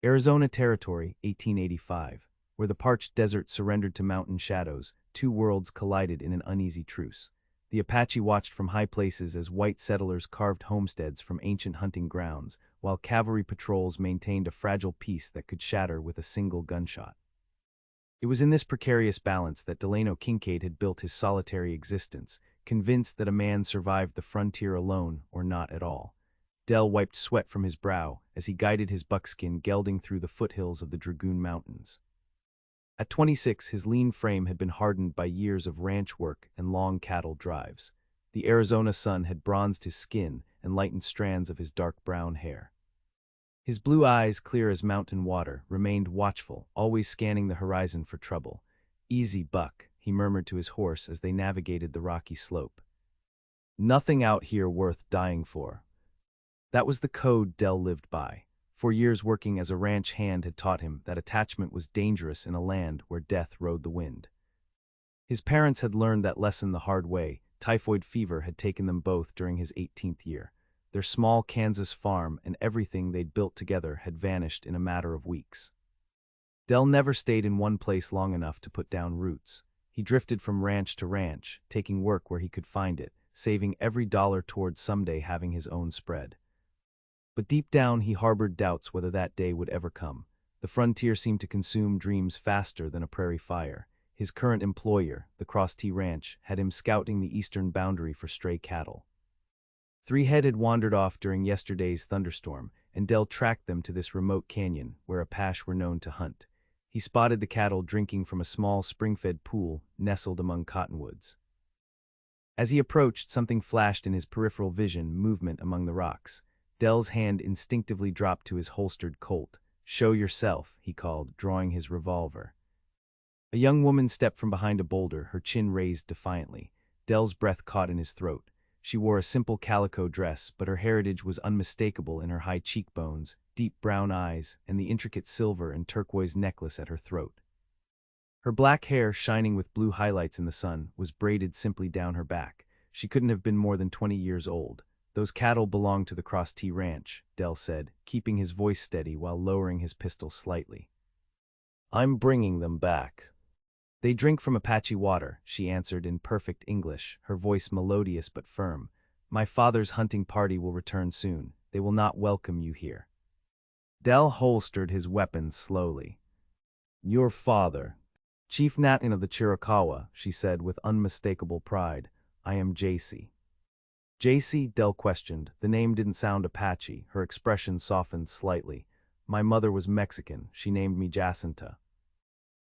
Arizona Territory, 1885. Where the parched desert surrendered to mountain shadows, two worlds collided in an uneasy truce. The Apache watched from high places as white settlers carved homesteads from ancient hunting grounds, while cavalry patrols maintained a fragile peace that could shatter with a single gunshot. It was in this precarious balance that Delano Kincaid had built his solitary existence, convinced that a man survived the frontier alone or not at all. Del wiped sweat from his brow as he guided his buckskin gelding through the foothills of the Dragoon Mountains. At 26, his lean frame had been hardened by years of ranch work and long cattle drives. The Arizona sun had bronzed his skin and lightened strands of his dark brown hair. His blue eyes, clear as mountain water, remained watchful, always scanning the horizon for trouble. "Easy, Buck," he murmured to his horse as they navigated the rocky slope. "Nothing out here worth dying for." That was the code Del lived by. For years working as a ranch hand had taught him that attachment was dangerous in a land where death rode the wind. His parents had learned that lesson the hard way. Typhoid fever had taken them both during his 18th year. Their small Kansas farm and everything they'd built together had vanished in a matter of weeks. Del never stayed in one place long enough to put down roots. He drifted from ranch to ranch, taking work where he could find it, saving every dollar towards someday having his own spread. But deep down he harbored doubts whether that day would ever come. The frontier seemed to consume dreams faster than a prairie fire. His current employer, the Cross T Ranch, had him scouting the eastern boundary for stray cattle. 3 head had wandered off during yesterday's thunderstorm, and Del tracked them to this remote canyon where Apache were known to hunt. He spotted the cattle drinking from a small spring-fed pool nestled among cottonwoods. As he approached, something flashed in his peripheral vision, movement among the rocks. Del's hand instinctively dropped to his holstered Colt. "Show yourself," he called, drawing his revolver. A young woman stepped from behind a boulder, her chin raised defiantly. Del's breath caught in his throat. She wore a simple calico dress, but her heritage was unmistakable in her high cheekbones, deep brown eyes, and the intricate silver and turquoise necklace at her throat. Her black hair, shining with blue highlights in the sun, was braided simply down her back. She couldn't have been more than 20 years old. "Those cattle belong to the Cross T Ranch," Del said, keeping his voice steady while lowering his pistol slightly. "I'm bringing them back." "They drink from Apache water," she answered in perfect English, her voice melodious but firm. "My father's hunting party will return soon. They will not welcome you here." Del holstered his weapon slowly. "Your father." "Chief Natin of the Chiricahua," she said with unmistakable pride. "I am Jacy." "Jacy?" Del questioned. The name didn't sound Apache. Her expression softened slightly. "My mother was Mexican. She named me Jacinta.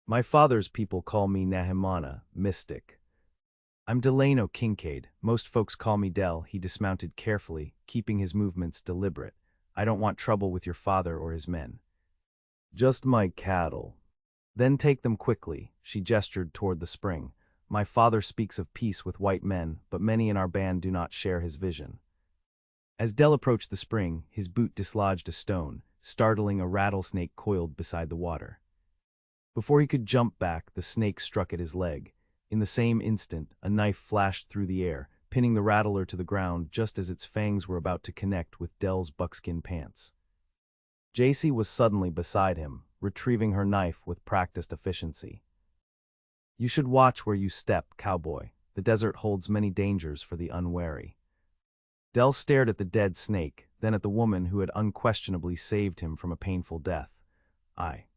My father's people call me Nahimana, mystic." "I'm Delano Kincaid. Most folks call me Del." He dismounted carefully, keeping his movements deliberate. "I don't want trouble with your father or his men." "Just my cattle." "Then take them quickly." She gestured toward the spring. "My father speaks of peace with white men, but many in our band do not share his vision." As Del approached the spring, his boot dislodged a stone, startling a rattlesnake coiled beside the water. Before he could jump back, the snake struck at his leg. In the same instant, a knife flashed through the air, pinning the rattler to the ground just as its fangs were about to connect with Del's buckskin pants. Jacy was suddenly beside him, retrieving her knife with practiced efficiency. "You should watch where you step, Cowboy. The desert holds many dangers for the unwary." Del stared at the dead snake, then at the woman who had unquestionably saved him from a painful death. "I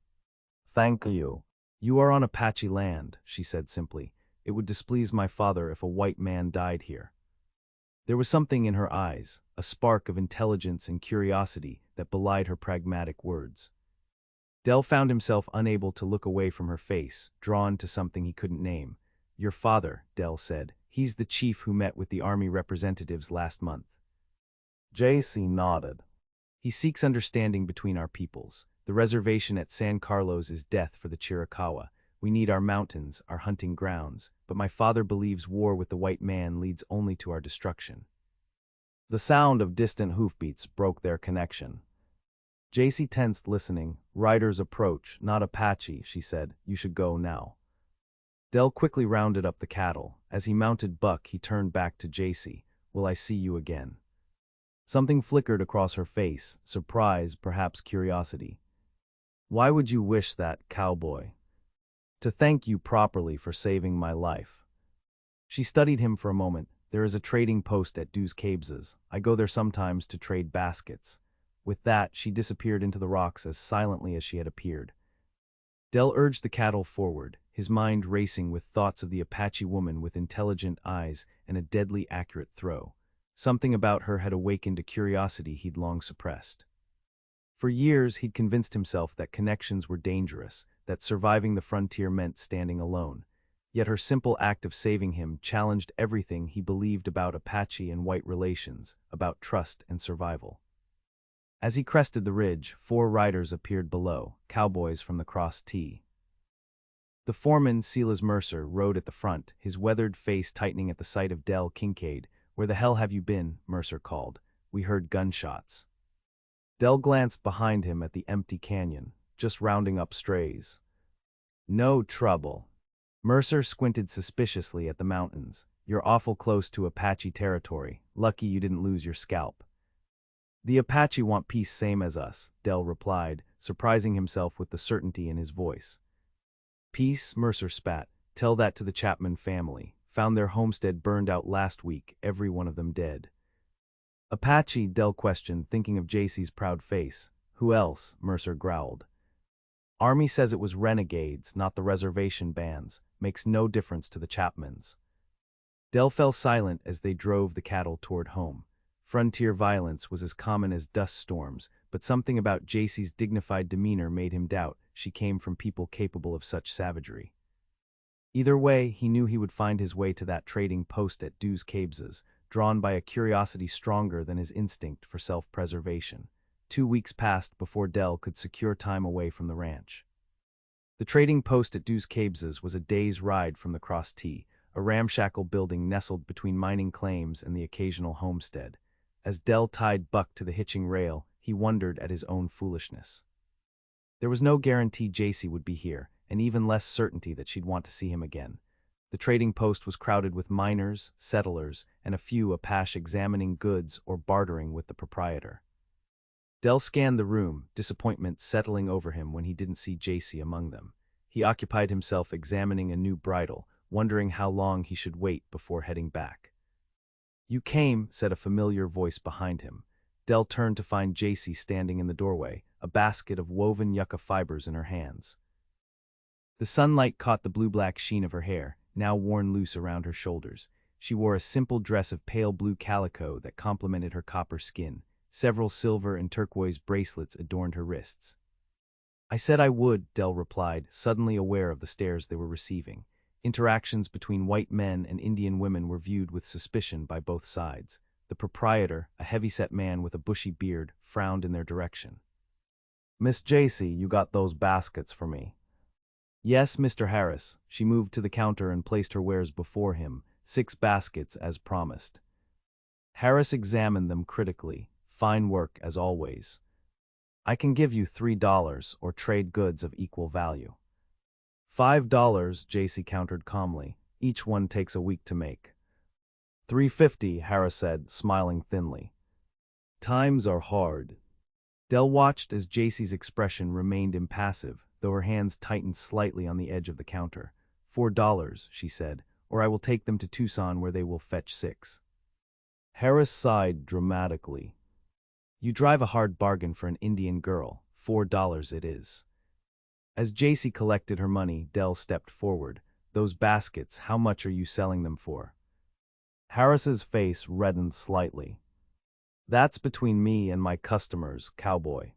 thank you." "You are on Apache land," she said simply. "It would displease my father if a white man died here." There was something in her eyes, a spark of intelligence and curiosity that belied her pragmatic words. Del found himself unable to look away from her face, drawn to something he couldn't name. "Your father," Del said. "He's the chief who met with the army representatives last month." Jacy nodded. "He seeks understanding between our peoples. The reservation at San Carlos is death for the Chiricahua. We need our mountains, our hunting grounds, but my father believes war with the white man leads only to our destruction." The sound of distant hoofbeats broke their connection. Jacy tensed, listening. "Riders approach, not Apache," she said. "You should go now." Del quickly rounded up the cattle. As he mounted Buck, he turned back to Jacy. "Will I see you again?" Something flickered across her face, surprise, perhaps curiosity. Why would you wish that, cowboy? To thank you properly for saving my life. She studied him for a moment. There is a trading post at Dews Caves. I go there sometimes to trade baskets. With that, she disappeared into the rocks as silently as she had appeared. Del urged the cattle forward, his mind racing with thoughts of the Apache woman with intelligent eyes and a deadly accurate throw. Something about her had awakened a curiosity he'd long suppressed. For years, he'd convinced himself that connections were dangerous, that surviving the frontier meant standing alone. Yet her simple act of saving him challenged everything he believed about Apache and white relations, about trust and survival. As he crested the ridge, 4 riders appeared below, cowboys from the Cross T. The foreman, Silas Mercer, rode at the front, his weathered face tightening at the sight of Delano Kincaid. "Where the hell have you been?" Mercer called. "We heard gunshots." Del glanced behind him at the empty canyon, "Just rounding up strays." "No trouble." Mercer squinted suspiciously at the mountains. "You're awful close to Apache territory. Lucky you didn't lose your scalp." "The Apache want peace same as us," Del replied, surprising himself with the certainty in his voice. "Peace?" Mercer spat. "Tell that to the Chapman family. Found their homestead burned out last week, every one of them dead." "Apache?" Del questioned, thinking of Jacy's proud face. "Who else?" Mercer growled. "Army says it was renegades, not the reservation bands. Makes no difference to the Chapmans." Del fell silent as they drove the cattle toward home. Frontier violence was as common as dust storms, but something about Jacy's dignified demeanor made him doubt she came from people capable of such savagery. Either way, he knew he would find his way to that trading post at Dews Caves, drawn by a curiosity stronger than his instinct for self-preservation. 2 weeks passed before Del could secure time away from the ranch. The trading post at Dews Caves was a day's ride from the Cross T, a ramshackle building nestled between mining claims and the occasional homestead. As Del tied Buck to the hitching rail, he wondered at his own foolishness. There was no guarantee Jacy would be here, and even less certainty that she'd want to see him again. The trading post was crowded with miners, settlers, and a few Apache examining goods or bartering with the proprietor. Del scanned the room, disappointment settling over him when he didn't see Jacy among them. He occupied himself examining a new bridle, wondering how long he should wait before heading back. "You came," said a familiar voice behind him. Del turned to find Jacy standing in the doorway, a basket of woven yucca fibers in her hands. The sunlight caught the blue-black sheen of her hair, now worn loose around her shoulders. She wore a simple dress of pale blue calico that complemented her copper skin. Several silver and turquoise bracelets adorned her wrists. "I said I would," Del replied, suddenly aware of the stares they were receiving. Interactions between white men and Indian women were viewed with suspicion by both sides. The proprietor, a heavy-set man with a bushy beard, frowned in their direction. "Miss Jacy, you got those baskets for me?" "Yes, Mr. Harris." She moved to the counter and placed her wares before him, 6 baskets as promised. Harris examined them critically. "Fine work, as always. I can give you $3 or trade goods of equal value." $5, Jacy countered calmly. "Each one takes a week to make." $3.50, Harris said, smiling thinly. "Times are hard." Del watched as Jacy's expression remained impassive, though her hands tightened slightly on the edge of the counter. $4, she said, "or I will take them to Tucson where they will fetch 6. Harris sighed dramatically. "You drive a hard bargain for an Indian girl. $4 it is." As Jacy collected her money, Del stepped forward. "Those baskets, how much are you selling them for?" Harris's face reddened slightly. "That's between me and my customers, cowboy."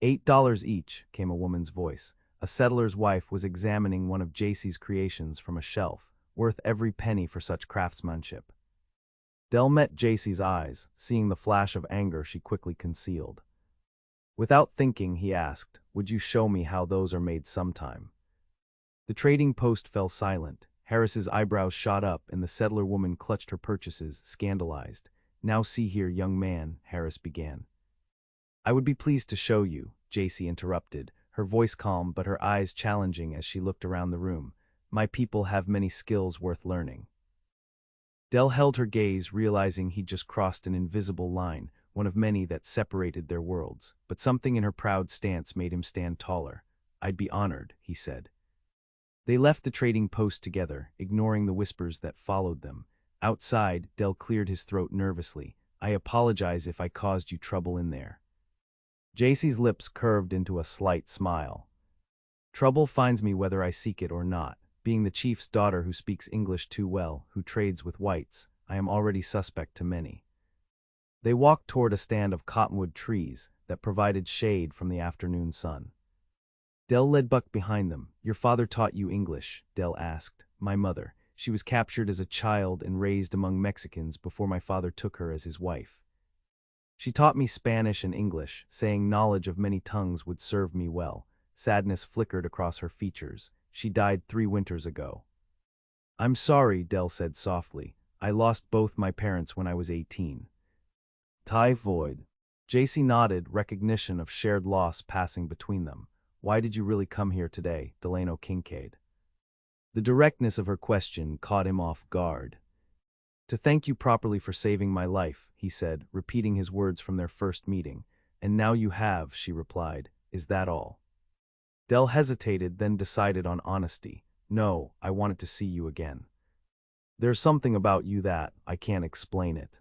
$8 each, came a woman's voice. A settler's wife was examining one of Jacy's creations from a shelf, worth every penny for such craftsmanship. Del met Jacy's eyes. Seeing the flash of anger she quickly concealed. Without thinking, he asked, "Would you show me how those are made sometime?" The trading post fell silent. Harris's eyebrows shot up and the settler woman clutched her purchases, scandalized. "Now see here, young man," Harris began. "I would be pleased to show you," Jacy interrupted, her voice calm but her eyes challenging as she looked around the room. "My people have many skills worth learning." Del held her gaze, realizing he'd just crossed an invisible line. one of many that separated their worlds, but something in her proud stance made him stand taller. "I'd be honored," he said. They left the trading post together, ignoring the whispers that followed them. Outside, Del cleared his throat nervously. "I apologize if I caused you trouble in there." Jacy's lips curved into a slight smile. "Trouble finds me whether I seek it or not. Being the chief's daughter who speaks English too well, who trades with whites, I am already suspect to many." They walked toward a stand of cottonwood trees that provided shade from the afternoon sun. Del led Buck behind them. "Your father taught you English?" Del asked. "My mother. She was captured as a child and raised among Mexicans before my father took her as his wife. She taught me Spanish and English, saying knowledge of many tongues would serve me well." Sadness flickered across her features. "She died 3 winters ago." "I'm sorry," Del said softly. "I lost both my parents when I was 18. Typhoid." Jacy nodded, recognition of shared loss passing between them. "Why did you really come here today, Delano Kincaid?" The directness of her question caught him off guard. "To thank you properly for saving my life," he said, repeating his words from their first meeting. "And now you have," she replied. "Is that all?" Del hesitated, then decided on honesty. "No, I wanted to see you again. There's something about you that, I can't explain it."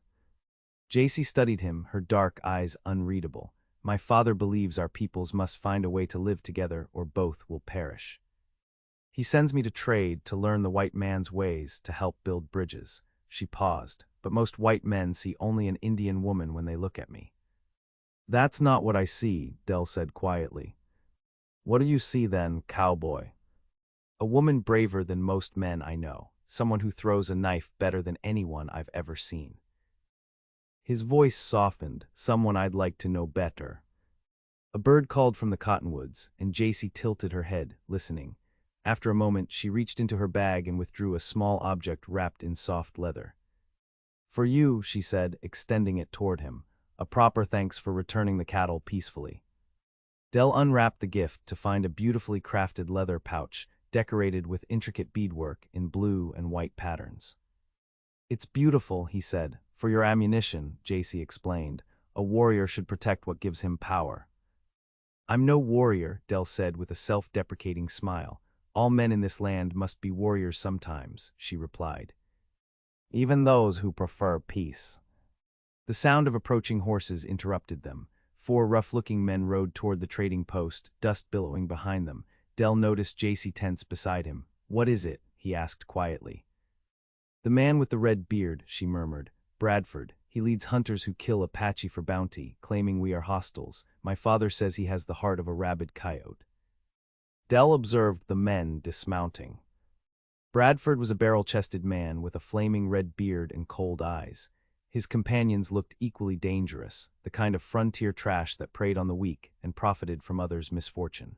Jacy studied him, her dark eyes unreadable. "My father believes our peoples must find a way to live together or both will perish. He sends me to trade, to learn the white man's ways, to help build bridges." She paused. "But most white men see only an Indian woman when they look at me." "That's not what I see," Del said quietly. "What do you see then, cowboy?" "A woman braver than most men I know, someone who throws a knife better than anyone I've ever seen." His voice softened. "Someone I'd like to know better." A bird called from the cottonwoods, and Jacy tilted her head, listening. After a moment, she reached into her bag and withdrew a small object wrapped in soft leather. "For you," she said, extending it toward him. "A proper thanks for returning the cattle peacefully." Del unwrapped the gift to find a beautifully crafted leather pouch, decorated with intricate beadwork in blue and white patterns. "It's beautiful," he said. "For your ammunition," Jacy explained. "A warrior should protect what gives him power." "I'm no warrior," Del said with a self-deprecating smile. "All men in this land must be warriors sometimes," she replied. "Even those who prefer peace." The sound of approaching horses interrupted them. 4 rough-looking men rode toward the trading post, dust billowing behind them. Del noticed Jacy tense beside him. "What is it?" he asked quietly. "The man with the red beard," she murmured. "Bradford. He leads hunters who kill Apache for bounty, claiming we are hostiles. My father says he has the heart of a rabid coyote." Del observed the men dismounting. Bradford was a barrel-chested man with a flaming red beard and cold eyes. His companions looked equally dangerous, the kind of frontier trash that preyed on the weak and profited from others' misfortune.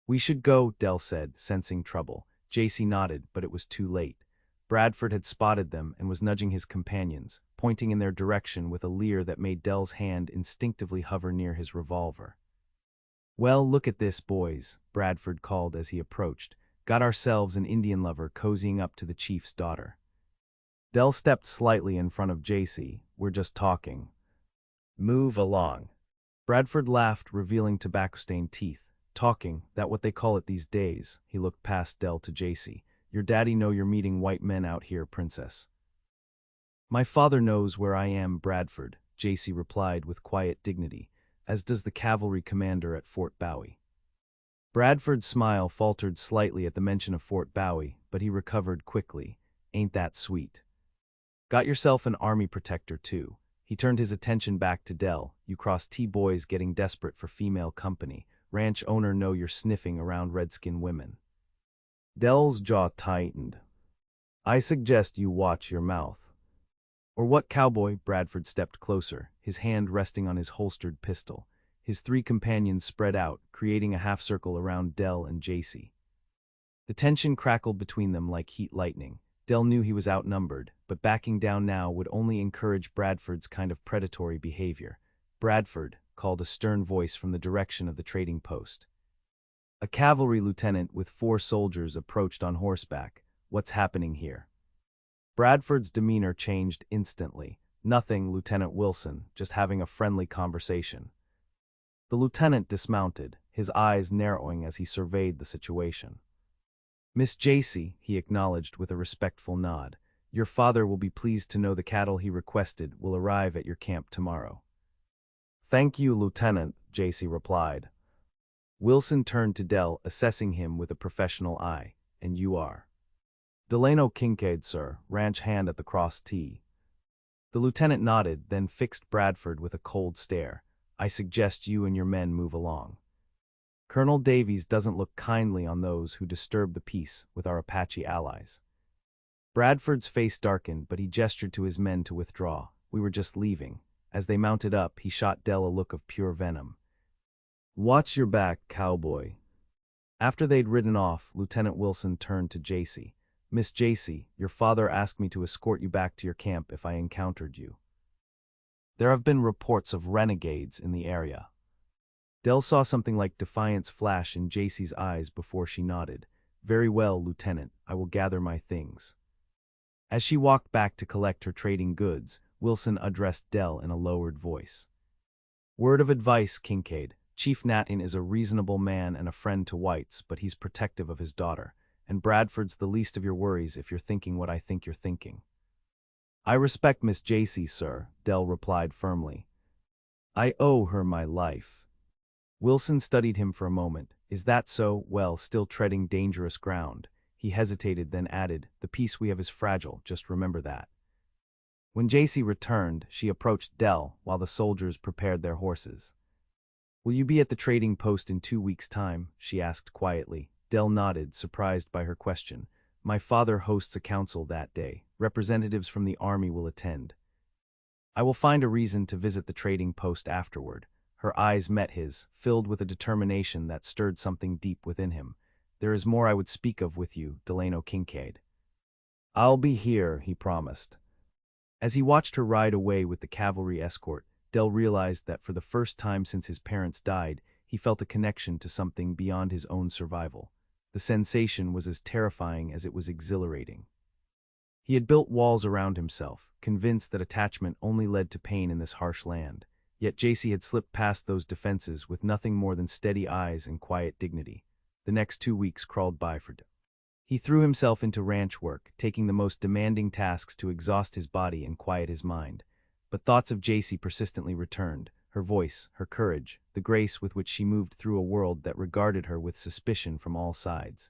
"We should go," Del said, sensing trouble. Jacy nodded, but it was too late. Bradford had spotted them and was nudging his companions, pointing in their direction with a leer that made Del's hand instinctively hover near his revolver. "Well, look at this, boys," Bradford called as he approached. "Got ourselves an Indian lover cozying up to the chief's daughter." Del stepped slightly in front of Jacy. "We're just talking." "Move along." Bradford laughed, revealing tobacco-stained teeth. "Talking, that what they call it these days." He looked past Del to Jacy. "Your daddy know you're meeting white men out here, princess." "My father knows where I am, Bradford," Jacy replied with quiet dignity, "as does the cavalry commander at Fort Bowie." Bradford's smile faltered slightly at the mention of Fort Bowie, but he recovered quickly. "Ain't that sweet? Got yourself an army protector, too." He turned his attention back to Del. "You cross T-boys getting desperate for female company. Ranch owner know you're sniffing around redskin women." Del's jaw tightened. "I suggest you watch your mouth." "Or what, cowboy?" Bradford stepped closer, his hand resting on his holstered pistol. His 3 companions spread out, creating a half-circle around Del and Jacy. The tension crackled between them like heat lightning. Del knew he was outnumbered, but backing down now would only encourage Bradford's kind of predatory behavior. "Bradford," called a stern voice from the direction of the trading post. A cavalry lieutenant with 4 soldiers approached on horseback. "What's happening here?" Bradford's demeanor changed instantly. Nothing, Lieutenant Wilson, just having a friendly conversation. The lieutenant dismounted, his eyes narrowing as he surveyed the situation. Miss Jacy, he acknowledged with a respectful nod, your father will be pleased to know the cattle he requested will arrive at your camp tomorrow. Thank you, Lieutenant, Jacy replied. Wilson turned to Dell, assessing him with a professional eye. And you are? Delano Kincaid, sir, ranch hand at the cross T. The lieutenant nodded, then fixed Bradford with a cold stare. I suggest you and your men move along. Colonel Davies doesn't look kindly on those who disturb the peace with our Apache allies. Bradford's face darkened, but he gestured to his men to withdraw. We were just leaving. As they mounted up, he shot Dell a look of pure venom. Watch your back, cowboy. After they'd ridden off, Lieutenant Wilson turned to Jacy. Miss Jacy, your father asked me to escort you back to your camp if I encountered you. There have been reports of renegades in the area. Dell saw something like defiance flash in Jacy's eyes before she nodded. Very well, Lieutenant, I will gather my things. As she walked back to collect her trading goods, Wilson addressed Dell in a lowered voice. Word of advice, Kincaid. Chief Natin is a reasonable man and a friend to whites, but he's protective of his daughter, and Bradford's the least of your worries if you're thinking what I think you're thinking. I respect Miss Jacy, sir, Dell replied firmly. I owe her my life. Wilson studied him for a moment. Is that so? Well, still treading dangerous ground. He hesitated, then added, the peace we have is fragile, just remember that. When Jacy returned, she approached Dell while the soldiers prepared their horses. Will you be at the trading post in 2 weeks' time? She asked quietly. Dell nodded, surprised by her question. My father hosts a council that day. Representatives from the army will attend. I will find a reason to visit the trading post afterward. Her eyes met his, filled with a determination that stirred something deep within him. There is more I would speak of with you, Delano Kincaid. I'll be here, he promised. As he watched her ride away with the cavalry escort, Dell realized that for the first time since his parents died, he felt a connection to something beyond his own survival. The sensation was as terrifying as it was exhilarating. He had built walls around himself, convinced that attachment only led to pain in this harsh land. Yet Jacy had slipped past those defenses with nothing more than steady eyes and quiet dignity. The next 2 weeks crawled by for Dell. He threw himself into ranch work, taking the most demanding tasks to exhaust his body and quiet his mind. But thoughts of Jacy persistently returned, her voice, her courage, the grace with which she moved through a world that regarded her with suspicion from all sides.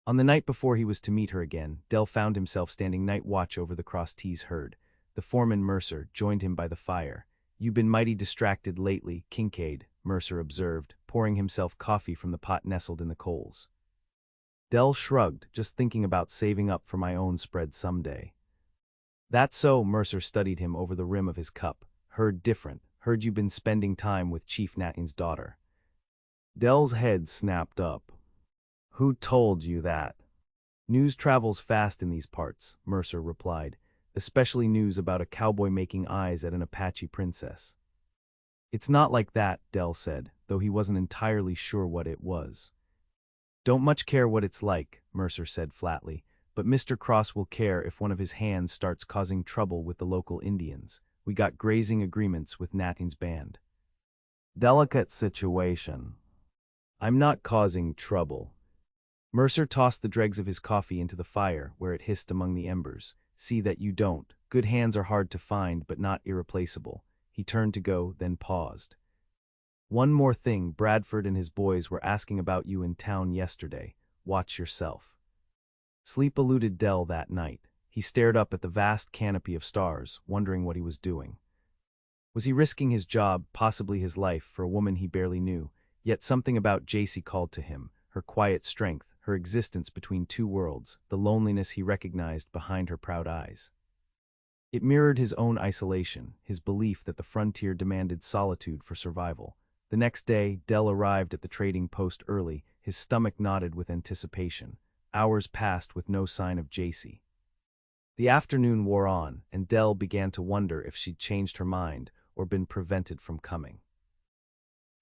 On the night before he was to meet her again, Dell found himself standing night watch over the Cross T's herd. The foreman, Mercer, joined him by the fire. You've been mighty distracted lately, Kincaid, Mercer observed, pouring himself coffee from the pot nestled in the coals. Dell shrugged, just thinking about saving up for my own spread someday. That's so, Mercer studied him over the rim of his cup. Heard different, heard you've been spending time with Chief Natin's daughter. Dell's head snapped up. Who told you that? News travels fast in these parts, Mercer replied, especially news about a cowboy making eyes at an Apache princess. It's not like that, Dell said, though he wasn't entirely sure what it was. Don't much care what it's like, Mercer said flatly, but Mr. Cross will care if one of his hands starts causing trouble with the local Indians. We got grazing agreements with Natin's band. Delicate situation. I'm not causing trouble. Mercer tossed the dregs of his coffee into the fire, where it hissed among the embers. See that you don't. Good hands are hard to find, but not irreplaceable. He turned to go, then paused. One more thing, Bradford and his boys were asking about you in town yesterday. Watch yourself. Sleep eluded Dell that night. He stared up at the vast canopy of stars, wondering what he was doing. Was he risking his job, possibly his life, for a woman he barely knew? Yet something about Jacy called to him, her quiet strength, her existence between two worlds, the loneliness he recognized behind her proud eyes. It mirrored his own isolation, his belief that the frontier demanded solitude for survival. The next day, Dell arrived at the trading post early, his stomach knotted with anticipation. Hours passed with no sign of Jacy. The afternoon wore on, and Dell began to wonder if she'd changed her mind or been prevented from coming.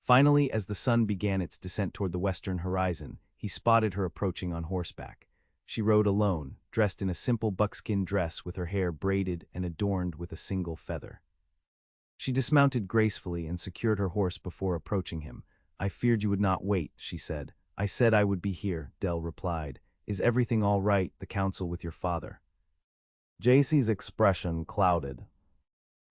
Finally, as the sun began its descent toward the western horizon, he spotted her approaching on horseback. She rode alone, dressed in a simple buckskin dress with her hair braided and adorned with a single feather. She dismounted gracefully and secured her horse before approaching him. "I feared you would not wait," she said. "I said I would be here," Del replied. "Is everything all right, the council with your father?" Jacy's expression clouded.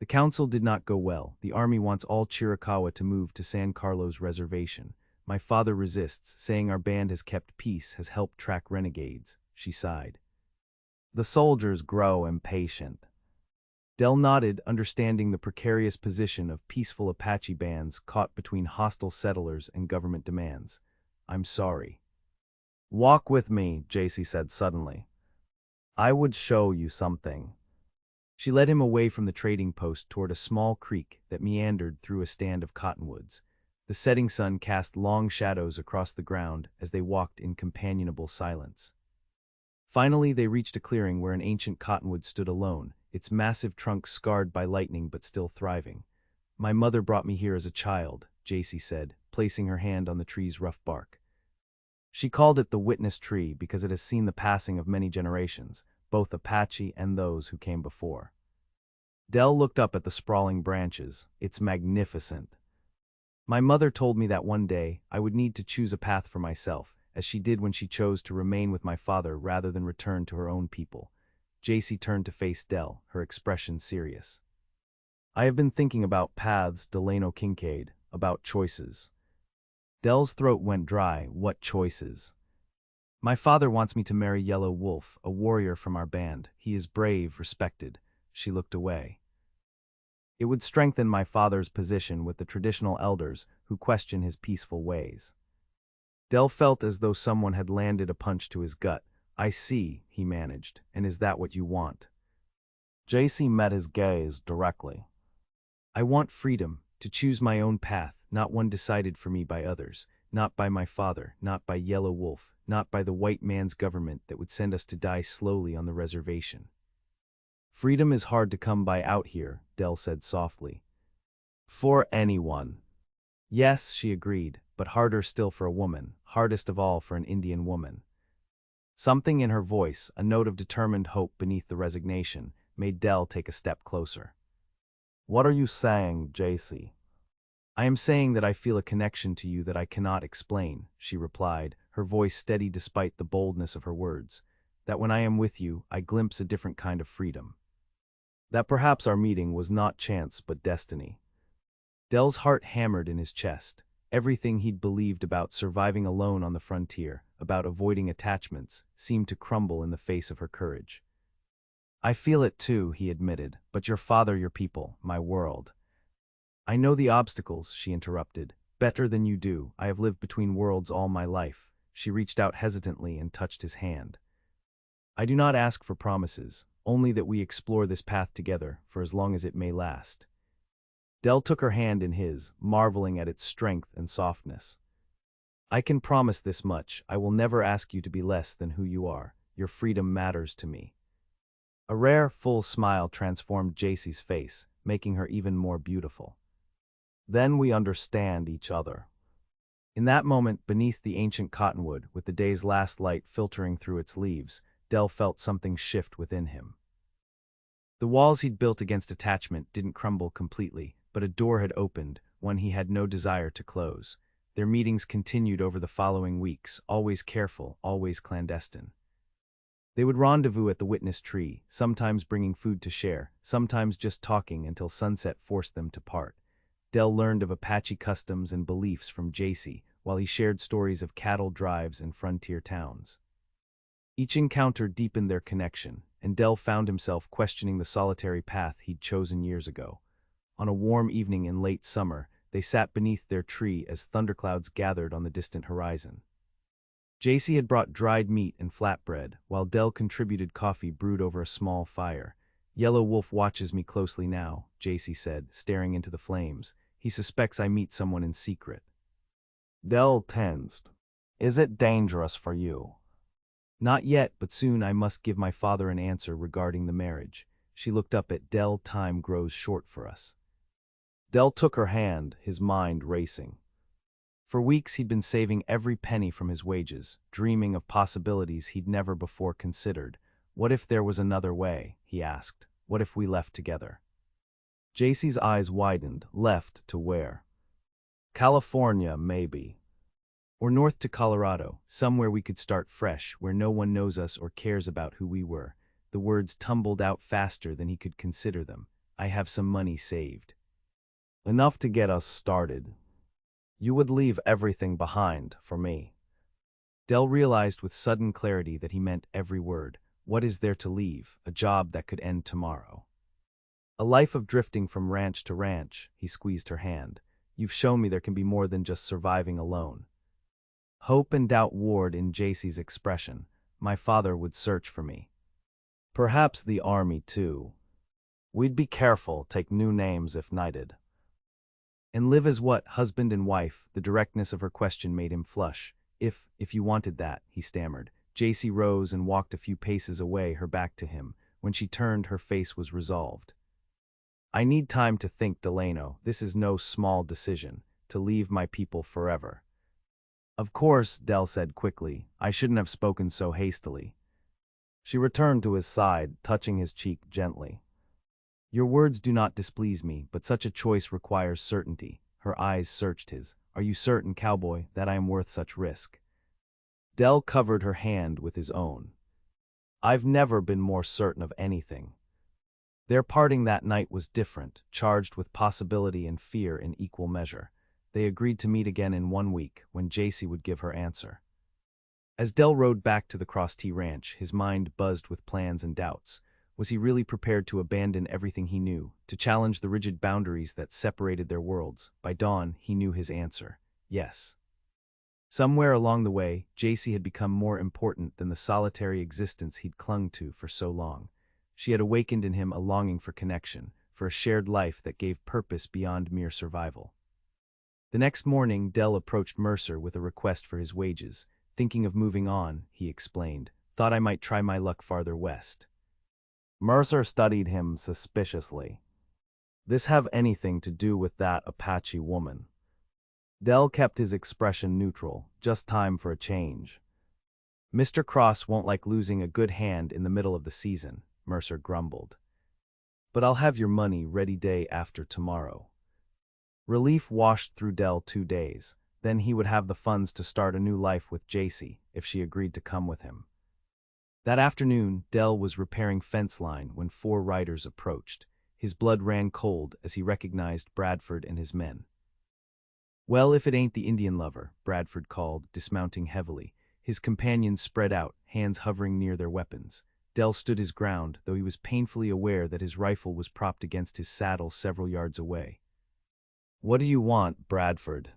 The council did not go well. The army wants all Chiricahua to move to San Carlos Reservation. My father resists, saying our band has kept peace, has helped track renegades. She sighed. The soldiers grow impatient. Del nodded, understanding the precarious position of peaceful Apache bands caught between hostile settlers and government demands. "I'm sorry." "Walk with me," Jacy said suddenly. "I would show you something." She led him away from the trading post toward a small creek that meandered through a stand of cottonwoods. The setting sun cast long shadows across the ground as they walked in companionable silence. Finally, they reached a clearing where an ancient cottonwood stood alone, its massive trunk scarred by lightning but still thriving. "My mother brought me here as a child," Jacy said, placing her hand on the tree's rough bark. She called it the witness tree because it has seen the passing of many generations, both Apache and those who came before. Del looked up at the sprawling branches. "It's magnificent. My mother told me that one day I would need to choose a path for myself, as she did when she chose to remain with my father rather than return to her own people." Jacy turned to face Del, her expression serious. "I have been thinking about paths, Delano Kincaid, about choices." Del's throat went dry. "What choices?" "My father wants me to marry Yellow Wolf, a warrior from our band. He is brave, respected." She looked away. "It would strengthen my father's position with the traditional elders who question his peaceful ways." Del felt as though someone had landed a punch to his gut. "I see," he managed. "And is that what you want?" Jacy met his gaze directly. "I want freedom, to choose my own path, not one decided for me by others, not by my father, not by Yellow Wolf, not by the white man's government that would send us to die slowly on the reservation." "Freedom is hard to come by out here," Del said softly. "For anyone." "Yes," she agreed, "but harder still for a woman, hardest of all for an Indian woman." Something in her voice, a note of determined hope beneath the resignation, made Del take a step closer. "What are you saying, Jacy?" "I am saying that I feel a connection to you that I cannot explain," she replied, her voice steady despite the boldness of her words. "That when I am with you, I glimpse a different kind of freedom. That perhaps our meeting was not chance but destiny." Del's heart hammered in his chest. Everything he'd believed about surviving alone on the frontier, about avoiding attachments, seemed to crumble in the face of her courage. "I feel it too," he admitted, "but your father, your people, my world." "I know the obstacles," she interrupted. "Better than you do. I have lived between worlds all my life." She reached out hesitantly and touched his hand. "I do not ask for promises, only that we explore this path together for as long as it may last." Del took her hand in his, marveling at its strength and softness. "I can promise this much: I will never ask you to be less than who you are. Your freedom matters to me." A rare, full smile transformed Jacy's face, making her even more beautiful. "Then we understand each other." In that moment, beneath the ancient cottonwood, with the day's last light filtering through its leaves, Del felt something shift within him. The walls he'd built against attachment didn't crumble completely, but a door had opened, one he had no desire to close. Their meetings continued over the following weeks, always careful, always clandestine. They would rendezvous at the witness tree, sometimes bringing food to share, sometimes just talking until sunset forced them to part. Del learned of Apache customs and beliefs from Jacy, while he shared stories of cattle drives and frontier towns. Each encounter deepened their connection, and Del found himself questioning the solitary path he'd chosen years ago. On a warm evening in late summer, they sat beneath their tree as thunderclouds gathered on the distant horizon. Jacy had brought dried meat and flatbread, while Del contributed coffee brewed over a small fire. "Yellow Wolf watches me closely now," Jacy said, staring into the flames. "He suspects I meet someone in secret." Del tensed. "Is it dangerous for you?" "Not yet, but soon I must give my father an answer regarding the marriage." She looked up at Del. "Time grows short for us." Del took her hand, his mind racing. For weeks he'd been saving every penny from his wages, dreaming of possibilities he'd never before considered. What if there was another way, he asked. What if we left together? Jacy's eyes widened. Left to where? California, maybe. Or north to Colorado, somewhere we could start fresh, where no one knows us or cares about who we were. The words tumbled out faster than he could consider them. I have some money saved. Enough to get us started. You would leave everything behind for me. Del realized with sudden clarity that he meant every word. What is there to leave? A job that could end tomorrow. A life of drifting from ranch to ranch, he squeezed her hand. You've shown me there can be more than just surviving alone. Hope and doubt warred in Jacy's expression. My father would search for me. Perhaps the army, too. We'd be careful, take new names if knighted. And live as what, husband and wife? The directness of her question made him flush. If you wanted that, he stammered. Jacy rose and walked a few paces away, her back to him. When she turned, her face was resolved. I need time to think, Delano. This is no small decision, to leave my people forever. Of course, Del said quickly. I shouldn't have spoken so hastily. She returned to his side, touching his cheek gently. Your words do not displease me, but such a choice requires certainty. Her eyes searched his. Are you certain, Cowboy, that I am worth such risk? Del covered her hand with his own. I've never been more certain of anything. Their parting that night was different, charged with possibility and fear in equal measure. They agreed to meet again in 1 week, when Jacy would give her answer. As Del rode back to the Cross T Ranch, his mind buzzed with plans and doubts. Was he really prepared to abandon everything he knew, to challenge the rigid boundaries that separated their worlds? By dawn, he knew his answer. Yes. Somewhere along the way, Jacy had become more important than the solitary existence he'd clung to for so long. She had awakened in him a longing for connection, for a shared life that gave purpose beyond mere survival. The next morning, Del approached Mercer with a request for his wages. Thinking of moving on, he explained. Thought I might try my luck farther west. Mercer studied him suspiciously. This have anything to do with that Apache woman? Del kept his expression neutral. Just time for a change. Mr. Cross won't like losing a good hand in the middle of the season, Mercer grumbled. But I'll have your money ready day after tomorrow. Relief washed through Del 2 days. Then he would have the funds to start a new life with Jacy, if she agreed to come with him. That afternoon, Del was repairing fence line when 4 riders approached. His blood ran cold as he recognized Bradford and his men. Well, if it ain't the Indian lover, Bradford called, dismounting heavily. His companions spread out, hands hovering near their weapons. Del stood his ground, though he was painfully aware that his rifle was propped against his saddle several yards away. What do you want, Bradford?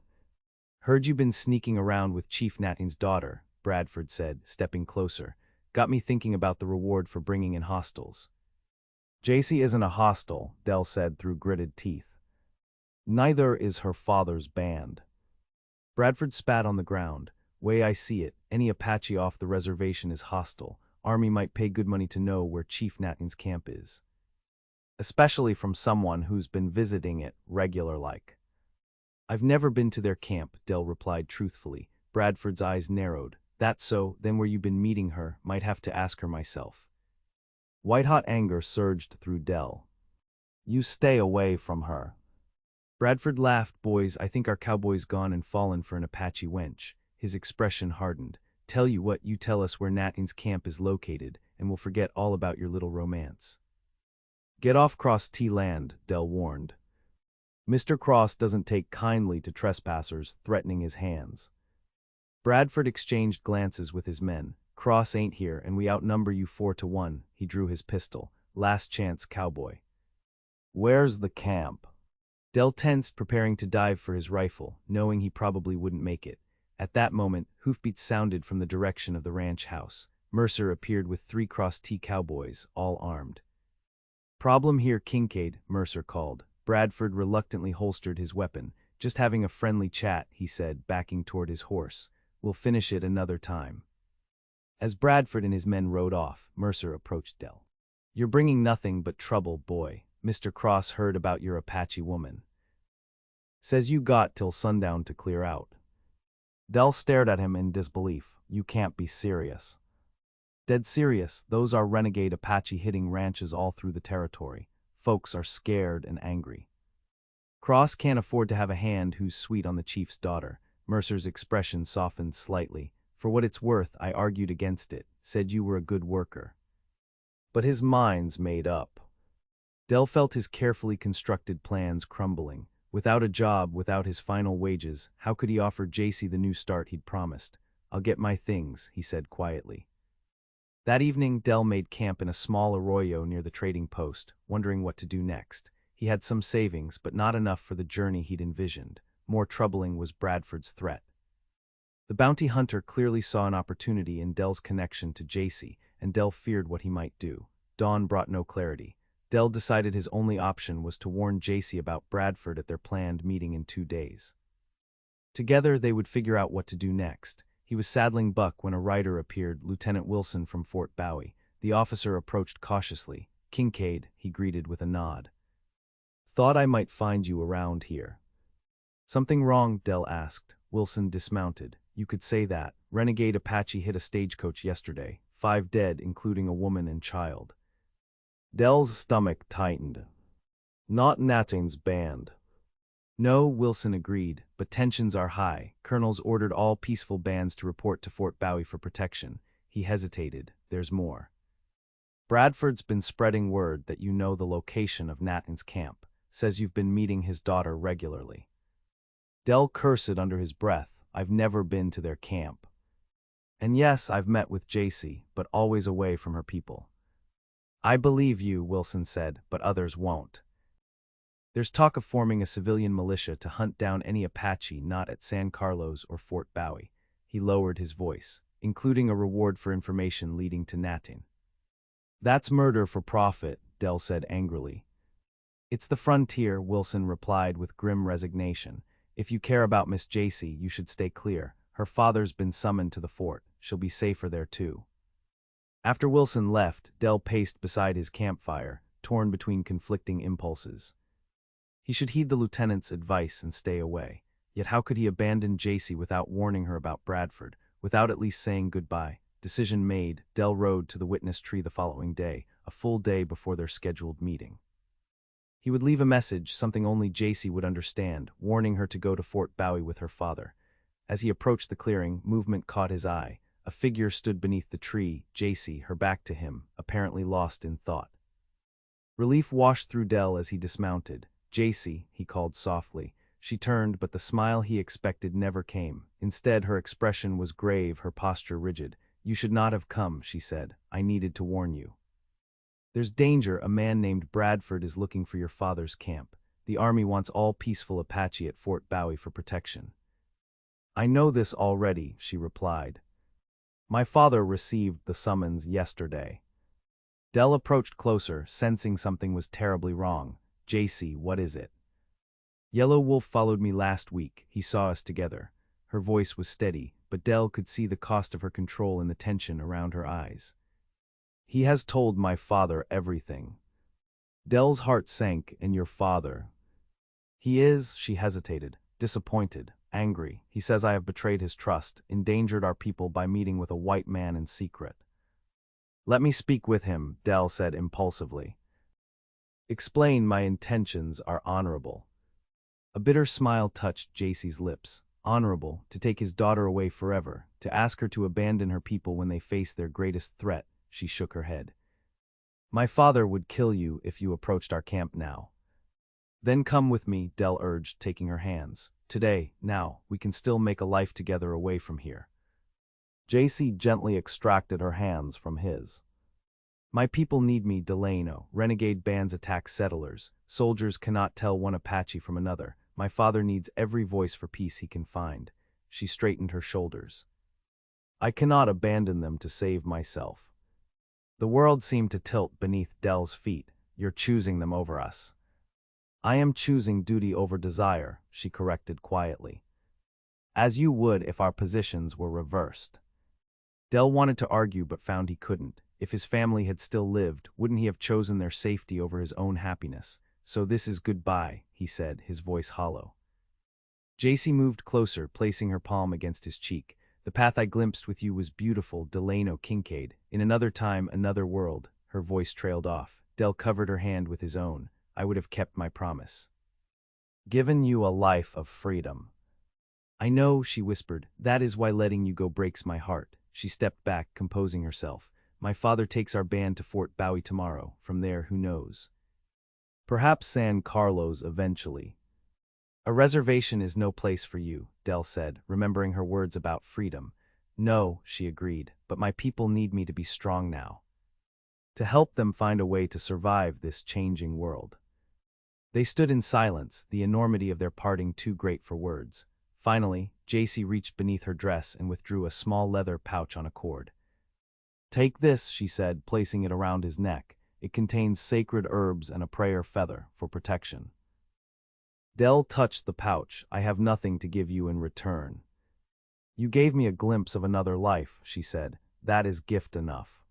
Heard you been sneaking around with Chief Natin's daughter, Bradford said, stepping closer. Got me thinking about the reward for bringing in hostiles. Jacy isn't a hostile, Del said through gritted teeth. Neither is her father's band. Bradford spat on the ground. Way I see it, any Apache off the reservation is hostile. Army might pay good money to know where Chief Natin's camp is. Especially from someone who's been visiting it regular-like. I've never been to their camp, Del replied truthfully. Bradford's eyes narrowed. That's so, then where you been meeting her, might have to ask her myself. White-hot anger surged through Del. You stay away from her. Bradford laughed. Boys, I think our cowboy's gone and fallen for an Apache wench. His expression hardened. Tell you what, you tell us where Natin's camp is located, and we'll forget all about your little romance. Get off Cross T land, Del warned. Mr. Cross doesn't take kindly to trespassers threatening his hands. Bradford exchanged glances with his men. Cross ain't here, and we outnumber you 4-1. He drew his pistol. Last chance, Cowboy. Where's the camp? Del tensed, preparing to dive for his rifle, knowing he probably wouldn't make it. At that moment, hoofbeats sounded from the direction of the ranch house. Mercer appeared with 3 Cross T cowboys, all armed. Problem here, Kincaid, Mercer called. Bradford reluctantly holstered his weapon. Just having a friendly chat, he said, backing toward his horse. We'll finish it another time. As Bradford and his men rode off, Mercer approached Del. You're bringing nothing but trouble, boy. Mr. Cross heard about your Apache woman. Says you got till sundown to clear out. Del stared at him in disbelief. You can't be serious. Dead serious, those are renegade Apache hitting ranches all through the territory. Folks are scared and angry. Cross can't afford to have a hand who's sweet on the chief's daughter. Mercer's expression softened slightly. For what it's worth, I argued against it, said you were a good worker. But his mind's made up. Del felt his carefully constructed plans crumbling. Without a job, without his final wages, how could he offer Jacy the new start he'd promised? I'll get my things, he said quietly. That evening, Del made camp in a small arroyo near the trading post, wondering what to do next. He had some savings, but not enough for the journey he'd envisioned. More troubling was Bradford's threat. The bounty hunter clearly saw an opportunity in Del's connection to Jacy, and Del feared what he might do. Dawn brought no clarity. Del decided his only option was to warn Jacy about Bradford at their planned meeting in 2 days. Together, they would figure out what to do next. He was saddling Buck when a rider appeared, Lieutenant Wilson from Fort Bowie. The officer approached cautiously. Kincaid, he greeted with a nod. Thought I might find you around here. Something wrong? Del asked. Wilson dismounted. You could say that. Renegade Apache hit a stagecoach yesterday. 5 dead, including a woman and child. Del's stomach tightened. Not Nathan's band. No, Wilson agreed, but tensions are high. Colonels ordered all peaceful bands to report to Fort Bowie for protection. He hesitated. There's more. Bradford's been spreading word that you know the location of Nathan's camp. Says you've been meeting his daughter regularly. Del cursed under his breath. I've never been to their camp. And yes, I've met with Jacy, but always away from her people. I believe you, Wilson said, but others won't. There's talk of forming a civilian militia to hunt down any Apache not at San Carlos or Fort Bowie. He lowered his voice, including a reward for information leading to Nathan. That's murder for profit, Del said angrily. It's the frontier, Wilson replied with grim resignation. If you care about Miss Jacy, you should stay clear. Her father's been summoned to the fort. She'll be safer there too. After Wilson left, Del paced beside his campfire, torn between conflicting impulses. He should heed the lieutenant's advice and stay away. Yet how could he abandon Jacy without warning her about Bradford, without at least saying goodbye? Decision made, Del rode to the witness tree the following day, a full day before their scheduled meeting. He would leave a message, something only Jacy would understand, warning her to go to Fort Bowie with her father. As he approached the clearing, movement caught his eye. A figure stood beneath the tree, Jacy, her back to him, apparently lost in thought. Relief washed through Del as he dismounted. Jacy, he called softly. She turned, but the smile he expected never came. Instead, her expression was grave, her posture rigid. You should not have come, she said. I needed to warn you. There's danger. A man named Bradford is looking for your father's camp. The army wants all peaceful Apache at Fort Bowie for protection. I know this already, she replied. My father received the summons yesterday. Del approached closer, sensing something was terribly wrong. Jacy, what is it? Yellow Wolf followed me last week. He saw us together. Her voice was steady, but Del could see the cost of her control in the tension around her eyes. He has told my father everything. Del's heart sank. And your father? He is, she hesitated, disappointed, angry. He says I have betrayed his trust, endangered our people by meeting with a white man in secret. Let me speak with him, Del said impulsively. Explain. My intentions are honorable. A bitter smile touched Jacy's lips. Honorable, to take his daughter away forever, to ask her to abandon her people when they face their greatest threat. She shook her head. My father would kill you if you approached our camp now. Then come with me, Del urged, taking her hands. Today, now, we can still make a life together away from here. Jacy gently extracted her hands from his. My people need me, Delano. Renegade bands attack settlers. Soldiers cannot tell one Apache from another. My father needs every voice for peace he can find. She straightened her shoulders. I cannot abandon them to save myself. The world seemed to tilt beneath Del's feet. You're choosing them over us. I am choosing duty over desire, she corrected quietly. As you would if our positions were reversed. Del wanted to argue but found he couldn't. If his family had still lived, wouldn't he have chosen their safety over his own happiness? So this is goodbye, he said, his voice hollow. Jacy moved closer, placing her palm against his cheek. The path I glimpsed with you was beautiful, Delano Kincaid. In another time, another world. Her voice trailed off. Del covered her hand with his own. I would have kept my promise. Given you a life of freedom. I know, she whispered. That is why letting you go breaks my heart. She stepped back, composing herself. My father takes our band to Fort Bowie tomorrow. From there, who knows? Perhaps San Carlos eventually. A reservation is no place for you, Del said, remembering her words about freedom. No, she agreed, but my people need me to be strong now. To help them find a way to survive this changing world. They stood in silence, the enormity of their parting too great for words. Finally, Jacy reached beneath her dress and withdrew a small leather pouch on a cord. Take this, she said, placing it around his neck. It contains sacred herbs and a prayer feather for protection. Del touched the pouch. I have nothing to give you in return. You gave me a glimpse of another life, she said. That is gift enough.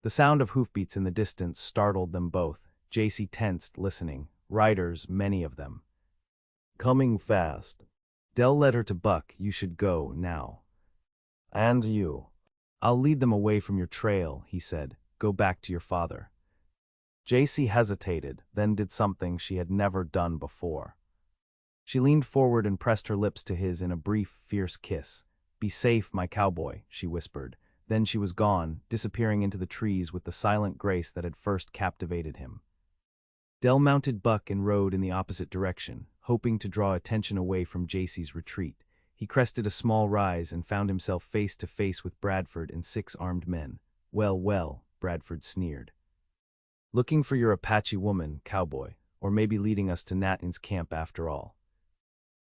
The sound of hoofbeats in the distance startled them both. Jacy tensed, listening. Riders, many of them. Coming fast. Del led her to Buck. You should go, now. And you. I'll lead them away from your trail, he said. Go back to your father. Jacy hesitated, then did something she had never done before. She leaned forward and pressed her lips to his in a brief, fierce kiss. Be safe, my cowboy, she whispered. Then she was gone, disappearing into the trees with the silent grace that had first captivated him. Del mounted Buck and rode in the opposite direction, hoping to draw attention away from Jacy's retreat. He crested a small rise and found himself face to face with Bradford and 6 armed men. Well, well, Bradford sneered. Looking for your Apache woman, cowboy, or maybe leading us to Natin's camp after all.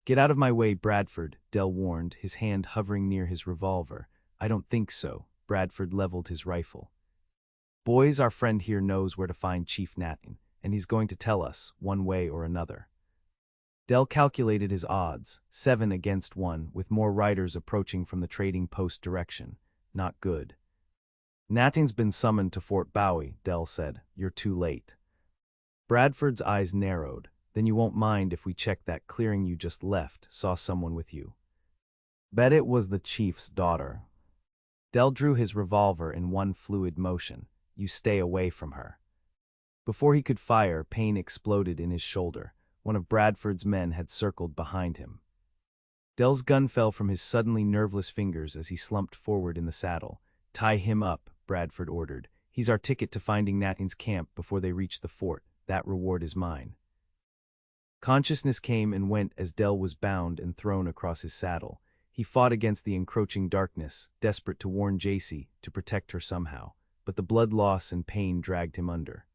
Get out of my way, Bradford, Del warned, his hand hovering near his revolver. I don't think so. Bradford leveled his rifle. Boys, our friend here knows where to find Chief Natin, and he's going to tell us, one way or another. Del calculated his odds, 7 against 1, with more riders approaching from the trading post direction. Not good. Natin's been summoned to Fort Bowie, Del said. You're too late. Bradford's eyes narrowed. Then you won't mind if we check that clearing you just left, saw someone with you. Bet it was the chief's daughter. Del drew his revolver in one fluid motion. You stay away from her. Before he could fire, pain exploded in his shoulder. One of Bradford's men had circled behind him. Del's gun fell from his suddenly nerveless fingers as he slumped forward in the saddle. Tie him up, Bradford ordered. He's our ticket to finding Natin's camp before they reach the fort. That reward is mine. Consciousness came and went as Del was bound and thrown across his saddle. He fought against the encroaching darkness, desperate to warn Jacy, to protect her somehow, but the blood loss and pain dragged him under.